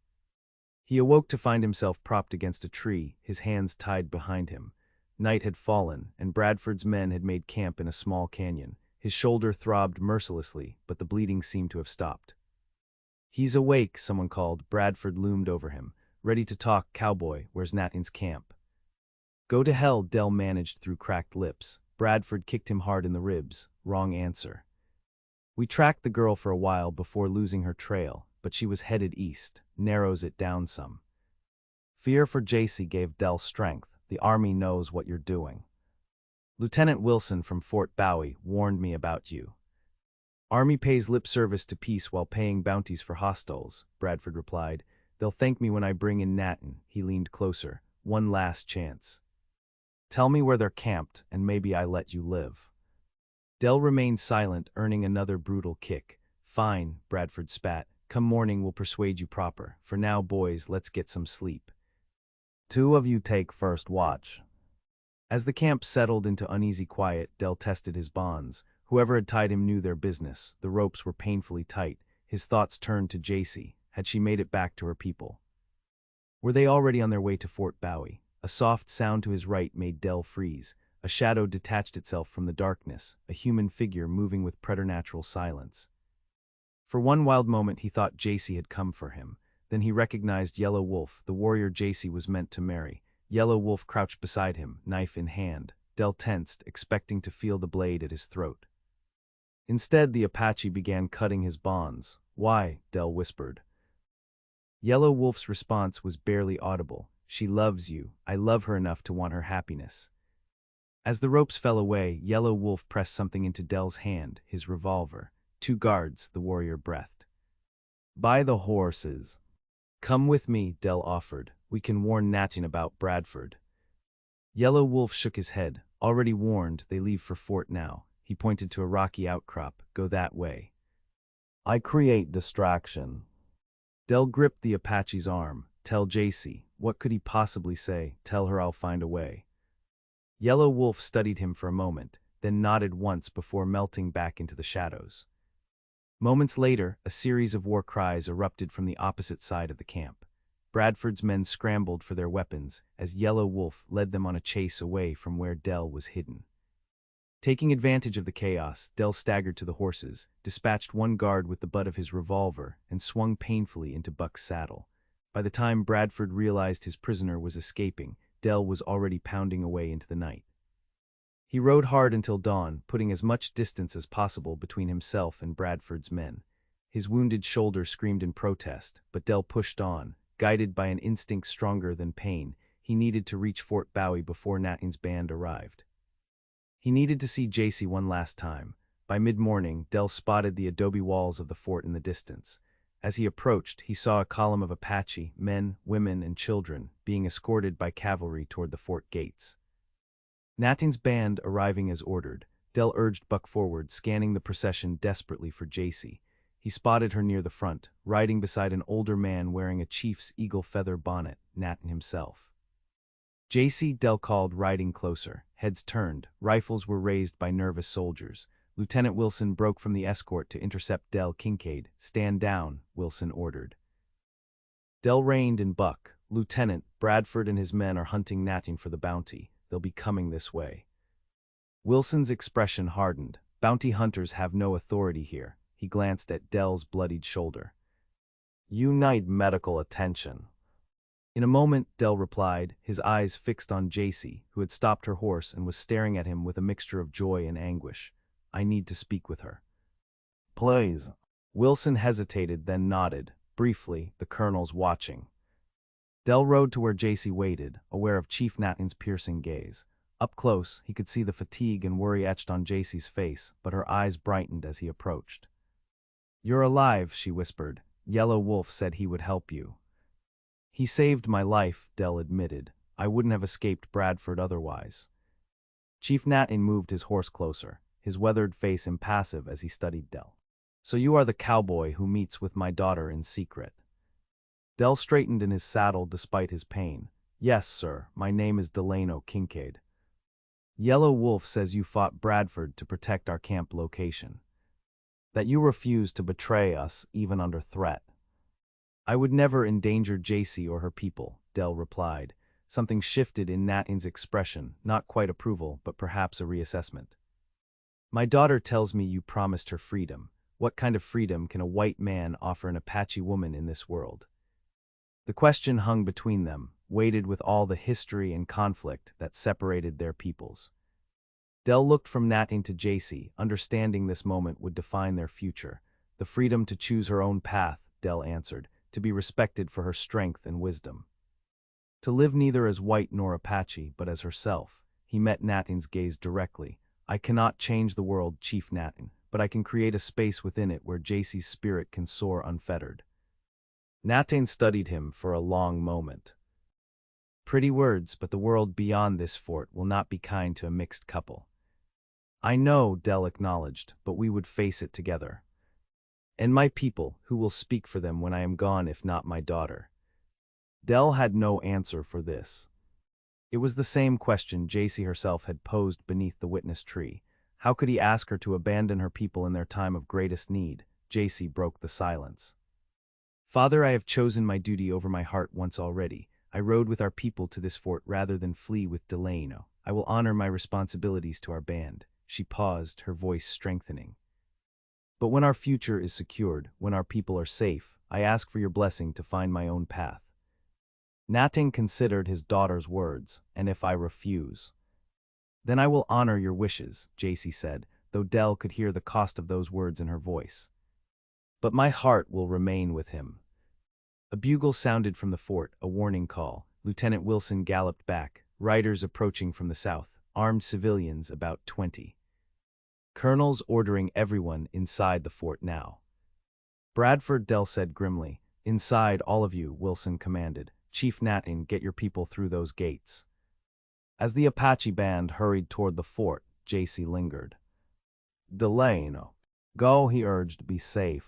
He awoke to find himself propped against a tree, his hands tied behind him. Night had fallen, and Bradford's men had made camp in a small canyon. His shoulder throbbed mercilessly, but the bleeding seemed to have stopped. He's awake, someone called. Bradford loomed over him. Ready to talk, cowboy. Where's Natin's camp? Go to hell, Del managed through cracked lips. Bradford kicked him hard in the ribs. Wrong answer. We tracked the girl for a while before losing her trail, but she was headed east. Narrows it down some. Fear for Jacy gave Del strength. The army knows what you're doing. Lieutenant Wilson from Fort Bowie warned me about you. Army pays lip service to peace while paying bounties for hostiles, Bradford replied. They'll thank me when I bring in Natin. He leaned closer. One last chance. Tell me where they're camped, and maybe I let you live. Del remained silent, earning another brutal kick. Fine, Bradford spat. Come morning we'll persuade you proper. For now, boys, let's get some sleep. 2 of you take first watch. As the camp settled into uneasy quiet, Del tested his bonds. Whoever had tied him knew their business. The ropes were painfully tight. His thoughts turned to Jacy. Had she made it back to her people? Were they already on their way to Fort Bowie? A soft sound to his right made Del freeze. A shadow detached itself from the darkness, a human figure moving with preternatural silence. For one wild moment he thought Jacy had come for him. Then he recognized Yellow Wolf, the warrior Jacy was meant to marry. Yellow Wolf crouched beside him, knife in hand. Del tensed, expecting to feel the blade at his throat. Instead, the Apache began cutting his bonds. Why? Del whispered. Yellow Wolf's response was barely audible. She loves you. I love her enough to want her happiness. As the ropes fell away, Yellow Wolf pressed something into Del's hand, his revolver. 2 guards, the warrior breathed. By the horses. Come with me, Del offered. We can warn Natin about Bradford. Yellow Wolf shook his head. Already warned, they leave for fort now. He pointed to a rocky outcrop. Go that way. I create distraction. Del gripped the Apache's arm. Tell Jacy. What could he possibly say? Tell her I'll find a way. Yellow Wolf studied him for a moment, then nodded once before melting back into the shadows. Moments later, a series of war cries erupted from the opposite side of the camp. Bradford's men scrambled for their weapons as Yellow Wolf led them on a chase away from where Del was hidden. Taking advantage of the chaos, Del staggered to the horses, dispatched one guard with the butt of his revolver, and swung painfully into Buck's saddle. By the time Bradford realized his prisoner was escaping, Del was already pounding away into the night. He rode hard until dawn, putting as much distance as possible between himself and Bradford's men. His wounded shoulder screamed in protest, but Del pushed on. Guided by an instinct stronger than pain, he needed to reach Fort Bowie before Natin's band arrived. He needed to see Jacy one last time. By mid-morning, Del spotted the adobe walls of the fort in the distance. As he approached, he saw a column of Apache, men, women, and children, being escorted by cavalry toward the fort gates. Natin's band arriving as ordered, Del urged Buck forward, scanning the procession desperately for Jacy. He spotted her near the front, riding beside an older man wearing a chief's eagle feather bonnet, Natin himself. Jacy, Del called, riding closer. Heads turned, rifles were raised by nervous soldiers. Lieutenant Wilson broke from the escort to intercept Delano Kincaid. Stand down, Wilson ordered. Del reined in. Buck, Lieutenant, Bradford and his men are hunting Natin for the bounty. They'll be coming this way. Wilson's expression hardened. Bounty hunters have no authority here. He glanced at Del's bloodied shoulder. You need medical attention. In a moment, Del replied, his eyes fixed on Jacy, who had stopped her horse and was staring at him with a mixture of joy and anguish. I need to speak with her. Please. Wilson hesitated, then nodded. Briefly, the colonel's watching. Del rode to where Jacy waited, aware of Chief Natin's piercing gaze. Up close, he could see the fatigue and worry etched on Jacy's face, but her eyes brightened as he approached. You're alive, she whispered. Yellow Wolf said he would help you. He saved my life, Del admitted. I wouldn't have escaped Bradford otherwise. Chief Natin moved his horse closer, his weathered face impassive as he studied Del. So you are the cowboy who meets with my daughter in secret. Del straightened in his saddle despite his pain. Yes, sir, my name is Delano Kincaid. Yellow Wolf says you fought Bradford to protect our camp location. That you refused to betray us, even under threat. I would never endanger Jacy or her people, Del replied. Something shifted in Natin's expression, not quite approval, but perhaps a reassessment. My daughter tells me you promised her freedom. What kind of freedom can a white man offer an Apache woman in this world? The question hung between them, weighted with all the history and conflict that separated their peoples. Del looked from Natin to Jacy, understanding this moment would define their future. The freedom to choose her own path, Del answered, to be respected for her strength and wisdom. To live neither as white nor Apache, but as herself. He met Natin's gaze directly. I cannot change the world, Chief Natin, but I can create a space within it where Jacy's spirit can soar unfettered. Natin studied him for a long moment. Pretty words, but the world beyond this fort will not be kind to a mixed couple. I know, Del acknowledged, but we would face it together. And my people, who will speak for them when I am gone if not my daughter? Del had no answer for this. It was the same question Jacy herself had posed beneath the witness tree. How could he ask her to abandon her people in their time of greatest need? Jacy broke the silence. Father, I have chosen my duty over my heart once already. I rode with our people to this fort rather than flee with Delano. I will honor my responsibilities to our band. She paused, her voice strengthening. But when our future is secured, when our people are safe, I ask for your blessing to find my own path. Natin considered his daughter's words, and if I refuse? Then I will honor your wishes, Jacy said, though Del could hear the cost of those words in her voice. But my heart will remain with him. A bugle sounded from the fort, a warning call. Lieutenant Wilson galloped back, riders approaching from the south. armed civilians about 20. Colonels ordering everyone inside the fort now. Bradford, Del said grimly. Inside, all of you, Wilson commanded. Chief Natin, get your people through those gates. As the Apache band hurried toward the fort, Jacy lingered. Delano. Go, he urged, be safe.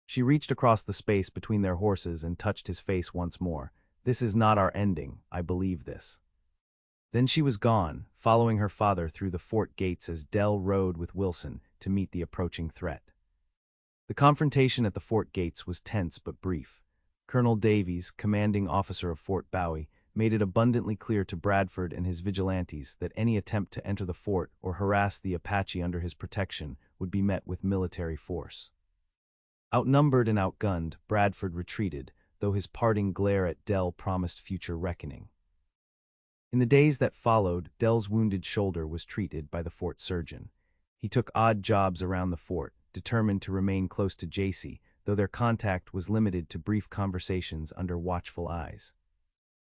She reached across the space between their horses and touched his face once more. This is not our ending, I believe this. Then she was gone, following her father through the fort gates as Del rode with Wilson to meet the approaching threat. The confrontation at the fort gates was tense but brief. Colonel Davies, commanding officer of Fort Bowie, made it abundantly clear to Bradford and his vigilantes that any attempt to enter the fort or harass the Apache under his protection would be met with military force. Outnumbered and outgunned, Bradford retreated, though his parting glare at Del promised future reckoning. In the days that followed, Del's wounded shoulder was treated by the fort surgeon. He took odd jobs around the fort, determined to remain close to Jacy, though their contact was limited to brief conversations under watchful eyes.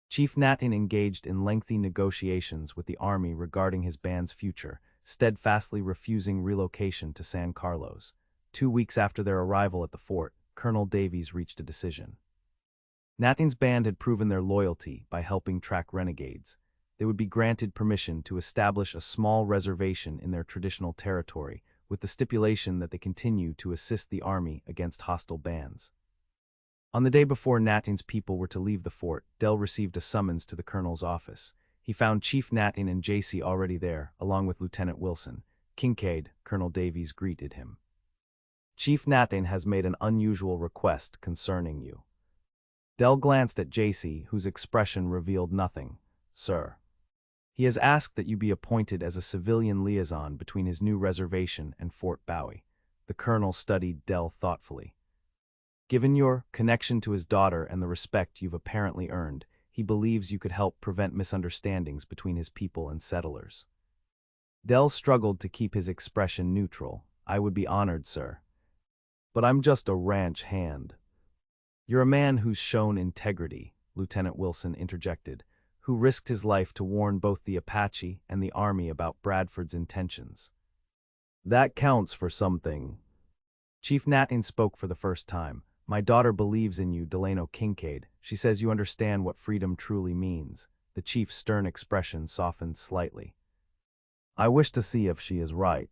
Chief Natin engaged in lengthy negotiations with the army regarding his band's future, steadfastly refusing relocation to San Carlos. 2 weeks after their arrival at the fort, Colonel Davies reached a decision. Natin's band had proven their loyalty by helping track renegades. They would be granted permission to establish a small reservation in their traditional territory, with the stipulation that they continue to assist the army against hostile bands. On the day before Natin's people were to leave the fort, Del received a summons to the colonel's office. He found Chief Natin and Jacy already there, along with Lieutenant Wilson. Kincaid, Colonel Davies greeted him. Chief Natin has made an unusual request concerning you. Del glanced at Jacy, whose expression revealed nothing. Sir. He has asked that you be appointed as a civilian liaison between his new reservation and Fort Bowie. The colonel studied Del thoughtfully. Given your connection to his daughter and the respect you've apparently earned, he believes you could help prevent misunderstandings between his people and settlers. Del struggled to keep his expression neutral. I would be honored, sir. But I'm just a ranch hand. You're a man who's shown integrity, Lieutenant Wilson interjected, who risked his life to warn both the Apache and the army about Bradford's intentions. That counts for something. Chief Natin spoke for the first time. My daughter believes in you, Delano Kincaid. She says you understand what freedom truly means. The chief's stern expression softened slightly. I wish to see if she is right.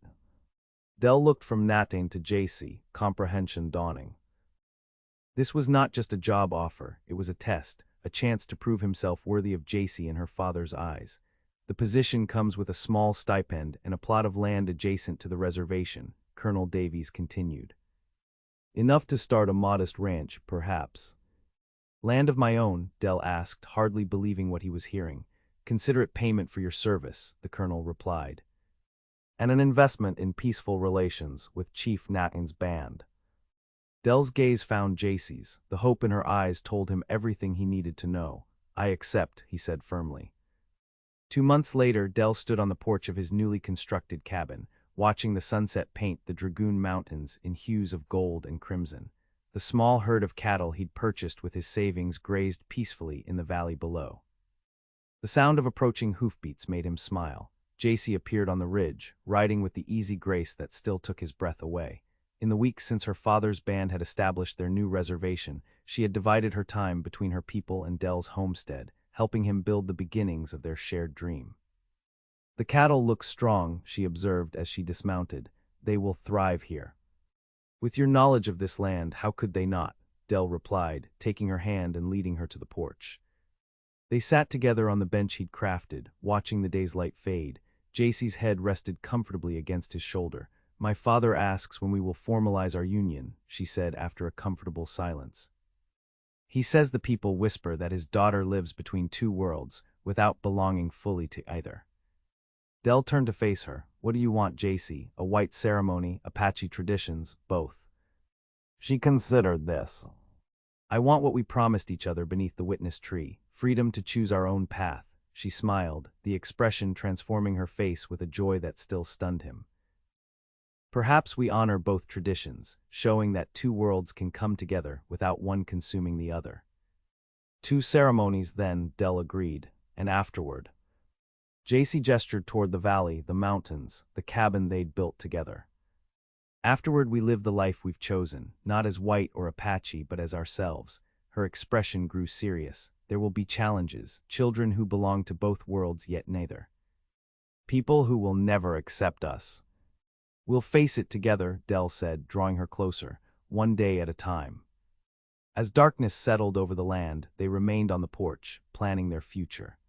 Del looked from Natin to Jacy, comprehension dawning. This was not just a job offer, it was a test, a chance to prove himself worthy of Jacy in her father's eyes. The position comes with a small stipend and a plot of land adjacent to the reservation, Colonel Davies continued. Enough to start a modest ranch, perhaps. Land of my own, Del asked, hardly believing what he was hearing. Considerate payment for your service, the colonel replied. And an investment in peaceful relations with Chief Natin's band. Del's gaze found Jacy's. The hope in her eyes told him everything he needed to know. I accept, he said firmly. 2 months later, Del stood on the porch of his newly constructed cabin, watching the sunset paint the Dragoon Mountains in hues of gold and crimson. The small herd of cattle he'd purchased with his savings grazed peacefully in the valley below. The sound of approaching hoofbeats made him smile. Jacy appeared on the ridge, riding with the easy grace that still took his breath away. In the weeks since her father's band had established their new reservation, she had divided her time between her people and Del's homestead, helping him build the beginnings of their shared dream. The cattle look strong, she observed as she dismounted. They will thrive here. With your knowledge of this land, how could they not? Del replied, taking her hand and leading her to the porch. They sat together on the bench he'd crafted, watching the day's light fade. Jacy's head rested comfortably against his shoulder. My father asks when we will formalize our union, she said after a comfortable silence. He says the people whisper that his daughter lives between two worlds, without belonging fully to either. Del turned to face her. What do you want, Jacy? A white ceremony, Apache traditions, both. She considered this. I want what we promised each other beneath the witness tree, freedom to choose our own path. She smiled, the expression transforming her face with a joy that still stunned him. Perhaps we honor both traditions, showing that two worlds can come together without one consuming the other. 2 ceremonies then, Del agreed, and afterward. Jacy gestured toward the valley, the mountains, the cabin they'd built together. Afterward we live the life we've chosen, not as white or Apache but as ourselves. Her expression grew serious. There will be challenges, children who belong to both worlds yet neither. People who will never accept us. We'll face it together, Del said, drawing her closer, one day at a time. As darkness settled over the land, they remained on the porch, planning their future.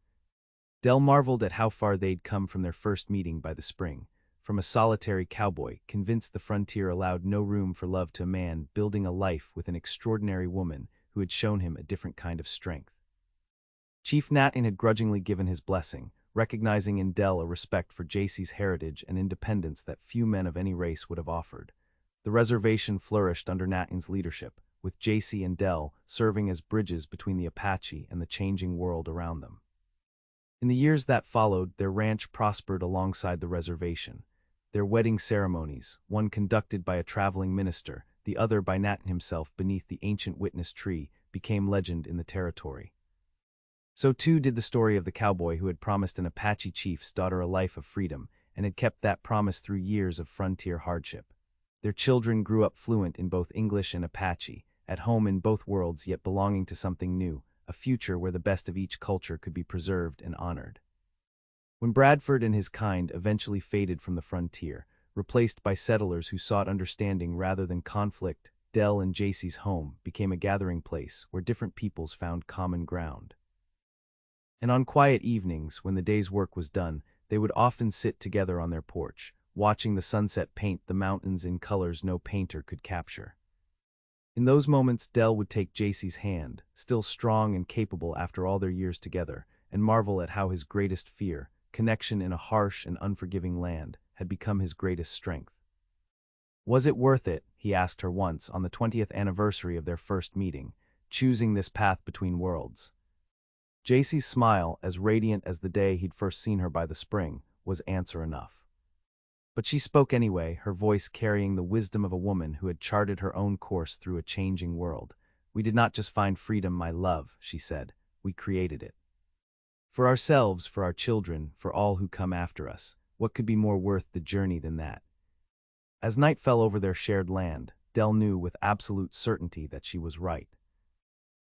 Del marveled at how far they'd come from their first meeting by the spring. From a solitary cowboy, convinced the frontier allowed no room for love, to a man building a life with an extraordinary woman who had shown him a different kind of strength. Chief Natin had grudgingly given his blessing, recognizing in Del a respect for Jacy's heritage and independence that few men of any race would have offered. The reservation flourished under Natin's leadership, with Jacy and Del serving as bridges between the Apache and the changing world around them. In the years that followed, their ranch prospered alongside the reservation. Their wedding ceremonies, one conducted by a traveling minister, the other by Natin himself beneath the ancient witness tree, became legend in the territory. So too did the story of the cowboy who had promised an Apache chief's daughter a life of freedom, and had kept that promise through years of frontier hardship. Their children grew up fluent in both English and Apache, at home in both worlds yet belonging to something new, a future where the best of each culture could be preserved and honored. When Bradford and his kind eventually faded from the frontier, replaced by settlers who sought understanding rather than conflict, Del and Jacy's home became a gathering place where different peoples found common ground. And on quiet evenings, when the day's work was done, they would often sit together on their porch, watching the sunset paint the mountains in colors no painter could capture. In those moments, Del would take Jacy's hand, still strong and capable after all their years together, and marvel at how his greatest fear, connection in a harsh and unforgiving land, had become his greatest strength. Was it worth it, he asked her once on the 20th anniversary of their first meeting, choosing this path between worlds? Jacy's smile, as radiant as the day he'd first seen her by the spring, was answer enough. But she spoke anyway, her voice carrying the wisdom of a woman who had charted her own course through a changing world. We did not just find freedom, my love, she said, we created it. For ourselves, for our children, for all who come after us, what could be more worth the journey than that? As night fell over their shared land, Del knew with absolute certainty that she was right.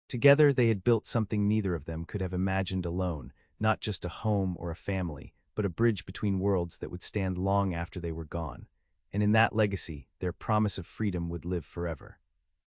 Together they had built something neither of them could have imagined alone, not just a home or a family, but a bridge between worlds that would stand long after they were gone. And in that legacy, their promise of freedom would live forever.